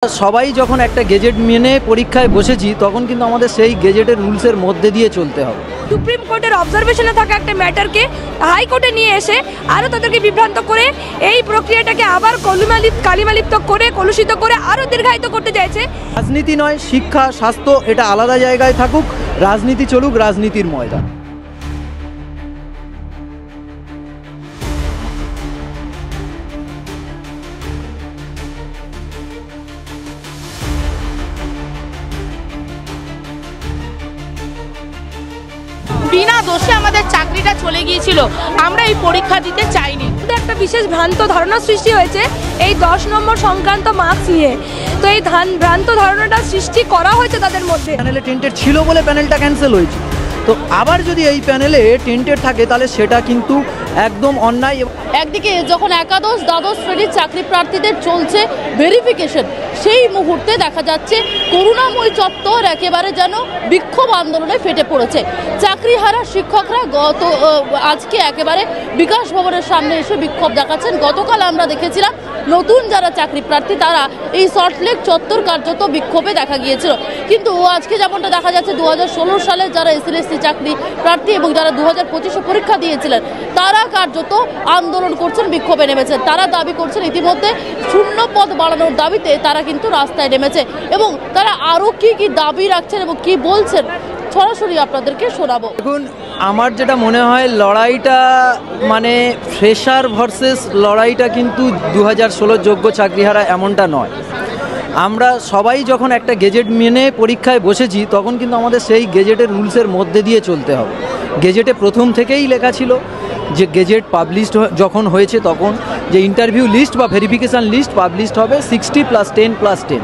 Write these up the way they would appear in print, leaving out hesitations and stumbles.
सबाई जखन एक गेजेट मेने परीक्षाय बसेছি তখন কিন্তু আমাদের সেই গেজেটের রুলসের মধ্যে দিয়ে চলতে হবে। সুপ্রিম কোর্টের অবজারভেশনে থাকা একটা ম্যাটারকে হাইকোর্টে নিয়ে এসে আরও তাদেরকে বিভ্রান্ত করে এই প্রক্রিয়াটাকে আবার কালিমালিপ্ত করে কলুষিত করে আরও দীর্ঘায়িত করতে চাইছে। রাজনীতি নয়, শিক্ষা স্বাস্থ্য এটা আলাদা জায়গায় থাকুক, রাজনীতি চলুক রাজনীতির ময়দান। বিনা দোষে আমাদের চাকরিটা চলে গিয়েছিল, আমরা এই পরীক্ষা দিতে চাইনি। একটা বিশেষ ভ্রান্ত ধারণা সৃষ্টি হয়েছে এই 10 নম্বর সংক্রান্ত মার্কস নিয়ে। তো এই ভ্রান্ত ধারণাটা সৃষ্টি করা হয়েছে তাদের মধ্যে। প্যানেলে টেন্টেড ছিল বলে প্যানেলটা ক্যান্সেল হয়েছে, তো আবার যদি এই প্যানেলে টেন্টেড থাকে তাহলে সেটা কিন্তু একদম অন্যায়। একদিকে যখন একাদশ দ্বাদশ শ্রেণীর চাকরি প্রার্থীদের চলছে ভেরিফিকেশন, সেই মুহূর্তে দেখা যাচ্ছে করুণাময়ী চত্বর একেবারে যেন বিক্ষোভ আন্দোলনে ফেটে পড়েছে। চাকরিহারা শিক্ষকরা আজকে একেবারে বিকাশ ভবনের সামনে এসে বিক্ষোভ দেখাচ্ছেন। গতকাল আমরা দেখেছিলাম নতুন যারা চাকরি প্রার্থী তারা এই সল্টলেক চত্বর কার্যত বিক্ষোভে দেখা গিয়েছিল, কিন্তু আজকে যেমনটা দেখা যাচ্ছে 2016 সালে যারা এসএলএসসি চাকরি প্রার্থী এবং যারা 2025-এ পরীক্ষা দিয়েছিলেন তারা কার্যত আন্দোলন করছেন, বিক্ষোভে নেমেছেন। তারা দাবি করছেন ইতিমধ্যে শূন্য পদ বাড়ানোর দাবিতে তারা কিন্তু রাস্তায় নেমেছে এবং তারা আরও কি কি দাবি রাখছেন এবং কি বলছেন সরাসরি আপনাদেরকে শোনাবো। দেখুন, আমার যেটা মনে হয় লড়াইটা মানে ফ্রেশার ভার্সেস লড়াইটা কিন্তু 2016 যোগ্য চাকরিহারা এমনটা নয়। আমরা সবাই যখন একটা গেজেট মেনে পরীক্ষায় বসেছি তখন কিন্তু আমাদের সেই গেজেটের রুলসের মধ্যে দিয়ে চলতে হবে। গেজেটে প্রথম থেকেই লেখা ছিল যে গেজেট পাবলিশড যখন হয়েছে তখন যে ইন্টারভিউ লিস্ট বা ভেরিফিকেশান লিস্ট পাবলিশড হবে 60 + 10 + 10।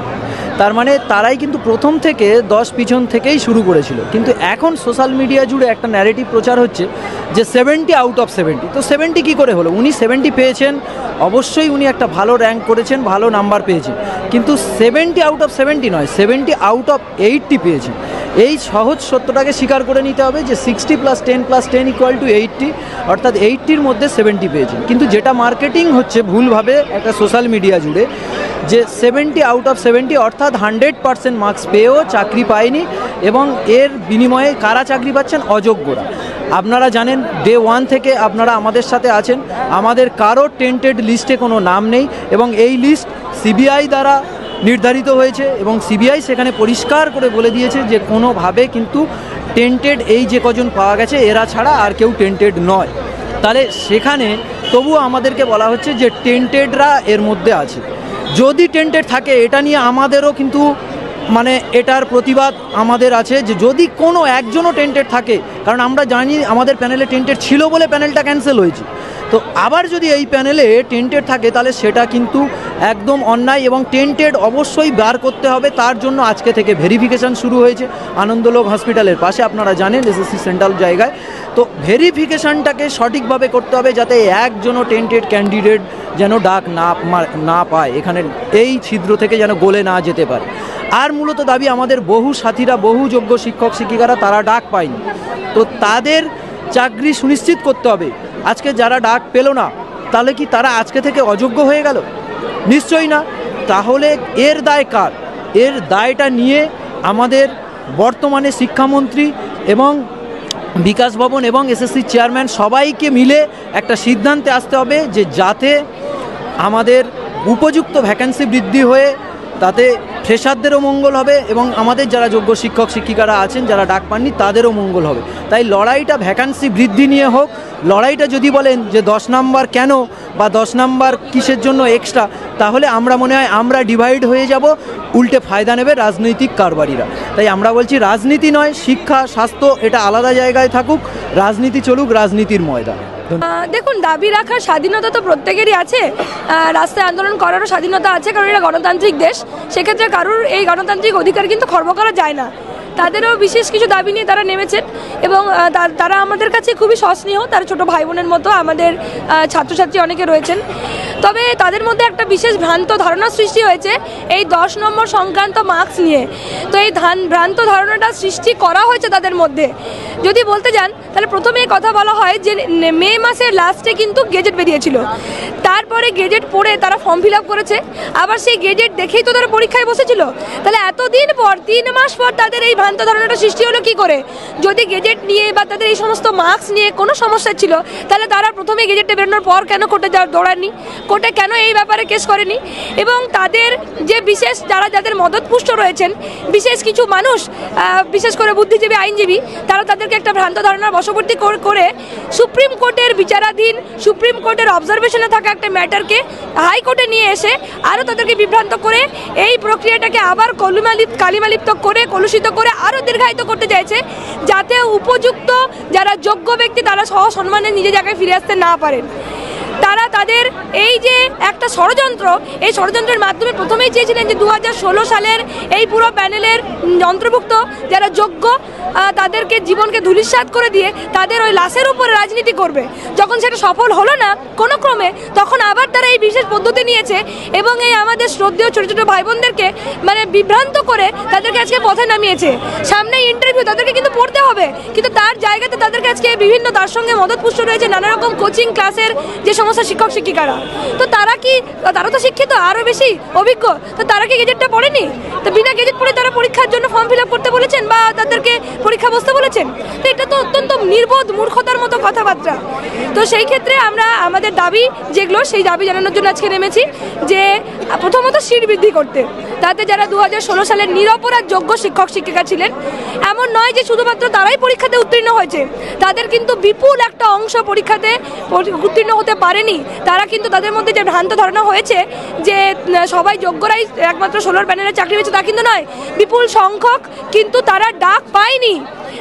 তার মানে তারাই কিন্তু প্রথম থেকে 10 পিছন থেকেই শুরু করেছিল। কিন্তু এখন সোশ্যাল মিডিয়া জুড়ে একটা ন্যারেটিভ প্রচার হচ্ছে যে 70 আউট অফ 70। তো 70 কী করে হলো? উনি 70 পেয়েছেন, অবশ্যই উনি একটা ভালো র্যাঙ্ক করেছেন, ভালো নাম্বার পেয়েছেন, কিন্তু 70 আউট অফ 70 নয়, 70 আউট অফ 80 পেয়েছেন। এই সহজ সত্যটাকে স্বীকার করে নিতে হবে যে 60 + 10 + 10 = 80, অর্থাৎ 80-র মধ্যে 70 পেয়েছেন। কিন্তু যেটা মার্কেটিং হচ্ছে ভুলভাবে একটা সোশ্যাল মিডিয়া জুড়ে যে 70 আউট অফ 70 অর্থাৎ 100% মার্কস পেয়েও চাকরি পায়নি এবং এর বিনিময়ে কারা চাকরি পাচ্ছেন? অযোগ্যরা। আপনারা জানেন ডে 1 থেকে আপনারা আমাদের সাথে আছেন, আমাদের কারো টেন্টেড লিস্টে কোনো নাম নেই এবং এই লিস্ট সিবিআই দ্বারা নির্ধারিত হয়েছে এবং সিবিআই সেখানে পরিষ্কার করে বলে দিয়েছে যে কোনোভাবে কিন্তু টেন্টেড এই যে কজন পাওয়া গেছে এরা ছাড়া আর কেউ টেন্টেড নয়। তাহলে সেখানে তবুও আমাদেরকে বলা হচ্ছে যে টেন্টেডরা এর মধ্যে আছে। যদি টেন্টেড থাকে এটা নিয়ে আমাদেরও কিন্তু মানে এটার প্রতিবাদ আমাদের আছে যে যদি কোনো একজনও টেন্টেড থাকে, কারণ আমরা জানি আমাদের প্যানেলে টেন্টেড ছিল বলে প্যানেলটা ক্যান্সেল হয়েছে, তো আবার যদি এই প্যানেলে টেন্টেড থাকে তাহলে সেটা কিন্তু একদম অন্যায় এবং টেন্টেড অবশ্যই বার করতে হবে। তার জন্য আজকে থেকে ভেরিফিকেশান শুরু হয়েছে আনন্দলোক হসপিটালের পাশে, আপনারা জানেন এসএসসি সেন্ট্রাল জায়গায়। তো ভেরিফিকেশানটাকে সঠিকভাবে করতে হবে যাতে একজনও টেন্টেড ক্যান্ডিডেট যেন ডাক না পায়, এখানে এই ছিদ্র থেকে যেন গলে না যেতে পারে। আর মূলত দাবি আমাদের বহু সাথীরা, বহু যোগ্য শিক্ষক শিক্ষিকারা তারা ডাক পায়নি, তো তাদের চাকরি সুনিশ্চিত করতে হবে। আজকে যারা ডাক পেল না তাহলে কি তারা আজকে থেকে অযোগ্য হয়ে গেল? নিশ্চয়ই না। তাহলে এর দায় কার? এর দায়টা নিয়ে আমাদের বর্তমানে শিক্ষামন্ত্রী এবং বিকাশ ভবন এবং এসএসসি চেয়ারম্যান সবাইকে মিলে একটা সিদ্ধান্তে আসতে হবে যে যাতে আমাদের উপযুক্ত ভ্যাকেন্সি বৃদ্ধি হয়ে তাতে ফ্রেশারদেরও মঙ্গল হবে এবং আমাদের যারা যোগ্য শিক্ষক শিক্ষিকারা আছেন যারা ডাক পাননি তাদেরও মঙ্গল হবে। তাই লড়াইটা ভ্যাকেন্সি বৃদ্ধি নিয়ে হোক। লড়াইটা যদি বলেন যে 10 নাম্বার কেন বা 10 নাম্বার কিসের জন্য এক্সট্রা, তাহলে আমরা মনে হয় আমরা ডিভাইড হয়ে যাব, উল্টে ফায়দা নেবে রাজনৈতিক কারবারিরা। তাই আমরা বলছি রাজনীতি নয়, শিক্ষা স্বাস্থ্য এটা আলাদা জায়গায় থাকুক, রাজনীতি চলুক রাজনীতির ময়দান। দেখুন, দাবি রাখার স্বাধীনতা তো প্রত্যেকেরই আছে, রাস্তায় আন্দোলন করারও স্বাধীনতা আছে, কারণ এটা গণতান্ত্রিক দেশ। সেক্ষেত্রে কারোর এই গণতান্ত্রিক অধিকার কিন্তু খর্ব করা যায় না। তাদেরও বিশেষ কিছু দাবি নিয়ে তারা নেমেছেন এবং তারা আমাদের কাছে খুবই সস্নেহ, তারা ছোটো ভাই বোনের মতো। আমাদের ছাত্রছাত্রী অনেকে রয়েছেন, তবে তাদের মধ্যে একটা বিশেষ ভ্রান্ত ধারণা সৃষ্টি হয়েছে এই 10 নম্বর সংক্রান্ত মার্কস নিয়ে। তো এই ভ্রান্ত ধারণাটা সৃষ্টি করা হয়েছে তাদের মধ্যে। যদি বলতে যান তাহলে প্রথমে কথা বলা হয় যে মে মাসের লাস্টে কিন্তু গেজেট বেরিয়েছিল, তার তারপরে গেজেট পড়ে তারা ফর্ম ফিল আপ করেছে, আবার সেই গেজেট দেখেই তো তারা পরীক্ষায় বসেছিল। তাহলে এতদিন পর 3 মাস পর তাদের এই ভ্রান্ত ধারণাটা সৃষ্টি হলো কি করে? যদি গেজেট নিয়ে বা তাদের এই সমস্ত মার্কস নিয়ে কোনো সমস্যা ছিল, তাহলে তারা প্রথমে গেজেটটা বেরোনোর পর কেন কোর্টে দৌড়াননি, কোর্টে কেন এই ব্যাপারে কেস করেনি? এবং তাদের যে বিশেষ যাদের মদতপুষ্ট রয়েছেন বিশেষ কিছু মানুষ, বিশেষ করে বুদ্ধিজীবী আইনজীবী, তারা তাদেরকে একটা ভ্রান্ত ধারণার বশবর্তী করে সুপ্রিম কোর্টের বিচারাধীন, সুপ্রিম কোর্টের অবজারভেশনে থাকা একটা ম্যাটারকে হাইকোর্টে নিয়ে এসে আরও তাদেরকে বিভ্রান্ত করে এই প্রক্রিয়াটাকে আবার কালিমালিপ্ত করে কলুষিত করে আরও দীর্ঘায়িত করতে চাইছে, যাতে উপযুক্ত যারা যোগ্য ব্যক্তি তারা সহ সম্মানে নিজের জায়গায় ফিরে আসতে না পারেন। তারা তাদের এই যে একটা ষড়যন্ত্র, এই ষড়যন্ত্রের মাধ্যমে প্রথমেই চেয়েছিলেন যে 2016 সালের এই পুরো প্যানেলের অন্তর্ভুক্ত যারা যোগ্য তাদেরকে জীবনকে ধূলিসাৎ করে দিয়ে তাদের ওই লাশের উপরে রাজনীতি করবে। যখন সেটা সফল হলো না কোনো ক্রমে, তখন আবার তারা এই বিশেষ পদ্ধতি নিয়েছে এবং এই আমাদের শ্রদ্ধেয় ছোটো ছোটো ভাই বোনদেরকে মানে বিভ্রান্ত করে তাদেরকে আজকে পথে নামিয়েছে। সামনে ইন্টারভিউ, তাদেরকে কিন্তু পড়তে হবে, কিন্তু তার জায়গাতে তাদেরকে আজকে বিভিন্ন তার সঙ্গে মদতপুষ্ট রয়েছে নানা রকম কোচিং ক্লাসের যে সমস্ত শিক্ষক শিক্ষিকারা। তো তারা তো শিক্ষিত, আরও বেশি অভিজ্ঞ, তো তারা কি গেজেটটা পড়েনি? তো বিনা গেজেট পড়ে তারা পরীক্ষার জন্য ফর্ম ফিল আপ করতে বলেছেন বা তাদেরকে পরীক্ষা বসতে বলেছেন? তো এটা তো অত্যন্ত নির্বোধ মূর্খতার মতো কথাবার্তা। তো সেই ক্ষেত্রে আমরা আমাদের দাবি যেগুলো, সেই দাবি জানানোর জন্য আজকে নেমেছি যে প্রথমত সিট বৃদ্ধি করতে, তাতে যারা 2016 সালের নিরপরাধ যোগ্য শিক্ষক শিক্ষিকা ছিলেন, এমন নয় যে শুধুমাত্র তারাই পরীক্ষাতে উত্তীর্ণ হয়েছে, তাদের কিন্তু বিপুল একটা অংশ পরীক্ষাতে উত্তীর্ণ হতে পারেনি। তারা কিন্তু তাদের মধ্যে যে ভ্রান্ত ধারণা হয়েছে যে সবাই যোগ্যরাই একমাত্র 16 প্যানেলে চাকরি পেয়েছে, তা কিন্তু নয়। বিপুল সংখ্যক কিন্তু তারা ডাক পায়নি।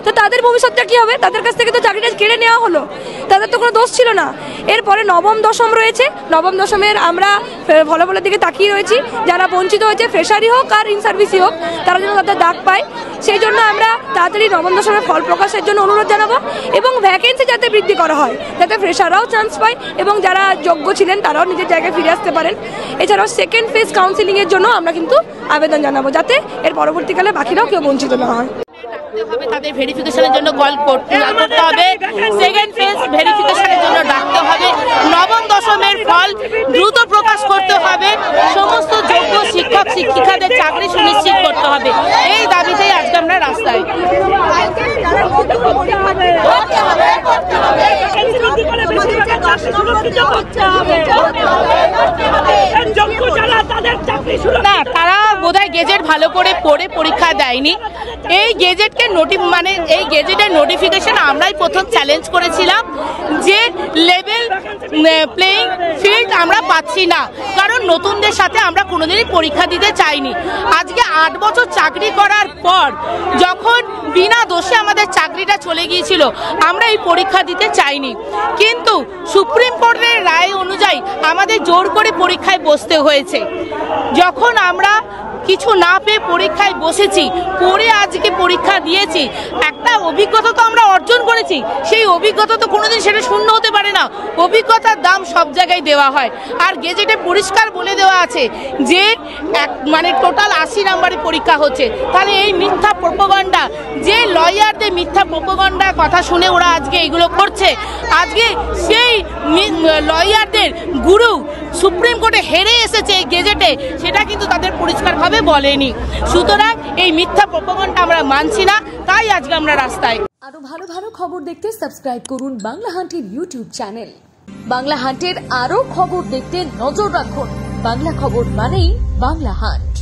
তো তাদের ভবিষ্যৎটা কী হবে? তাদের কাছ থেকে তো চাকরিটা কেড়ে নেওয়া হলো, তাদের তো কোনো দোষ ছিল না। এরপরে নবম দশম রয়েছে, নবম দশমের আমরা ফলাফলের দিকে তাকিয়ে রয়েছি। যারা বঞ্চিত হয়েছে, ফ্রেশারি হোক আর ইন সার্ভিসই হোক, তারা যেন তাদের ডাক পায়, সেই জন্য আমরা তাড়াতাড়ি নবম দশমের ফল প্রকাশের জন্য অনুরোধ জানাবো এবং ভ্যাকেন্সি যাতে বৃদ্ধি করা হয়, যাতে ফ্রেশাররাও চান্স পায় এবং যারা যোগ্য ছিলেন তারাও নিজের জায়গায় ফিরে আসতে পারেন। এছাড়াও সেকেন্ড ফেজ কাউন্সিলিংয়ের জন্য আমরা কিন্তু আবেদন জানাবো, যাতে এর পরবর্তীকালে বাকিরাও কেউ বঞ্চিত না হয়। তাদের ভেরিফিকেশনের জন্য কল করতে হবে, সেকেন্ড ফেজ ভেরিফিকেশনের জন্য ডাকতে হবে, নবম দশমের ফল দ্রুত প্রকাশ করতে হবে, সমস্ত যোগ্য শিক্ষক শিক্ষিকাদের চাকরি সুনিশ্চিত করতে হবে। এই দাবিতেই আজকে আমরা রাস্তায়। না, তারা বোধহয় গেজেট ভালো করে পড়ে পরীক্ষা দেয়নি। এই গেজেটকে এই গেজেটের নোটিফিকেশন আমরাই প্রথম চ্যালেঞ্জ করেছিলাম যে লেভেল প্লেইং ফিল্ড আমরা পাচ্ছি না, কারণ নতুনদের সাথে আমরা কোনোদিনই পরীক্ষা দিতে চাইনি। আজকে 8 বছর চাকরি করার পর যখন বিনা দোষে আমাদের চাকরিটা চলে গিয়েছিল, আমরা এই পরীক্ষা দিতে চাইনি, কিন্তু সুপ্রিম কোর্টের রায় অনুযায়ী আমাদের জোর করে পরীক্ষায় বসতে হয়েছে। যখন আমরা কিছু না পেয়ে পরীক্ষায় বসেছি, পড়ে আজকে পরীক্ষা দিয়েছি, একটা অভিজ্ঞতা তো আমরা অর্জন করেছি, সেই অভিজ্ঞতা তো কোনোদিন সেটা শূন্য হতে পারে না। অভিজ্ঞতার দাম সব জায়গায় দেওয়া হয়। আর গেজেটে পরিষ্কার বলে দেওয়া আছে যে টোটাল 80 নাম্বারের পরীক্ষা হচ্ছে। তাহলে এই মিথ্যা প্রোপাগান্ডা, যে লয়ারদের মিথ্যা প্রোপাগান্ডার কথা শুনে ওরা আজকে এগুলো করছে, আজকে সেই লয়ারদের গুরু সুপ্রিম কোর্টে হেরে এসেছে এই গেজেটে, সেটা কিন্তু তাদের পরিষ্কারভাবে বলেনি। সুতরাং এই মিথ্যা প্রোপাগান্ডা আমরা মানছি না, তাই আজকে আমরা রাস্তায়। আরো ভালো ভালো খবর দেখতে সাবস্ক্রাইব করুন বাংলা হান্টের ইউটিউব চ্যানেল। বাংলা হান্টের আরো খবর দেখতে নজর রাখুন। বাংলা খবর মানেই বাংলা হান্ট।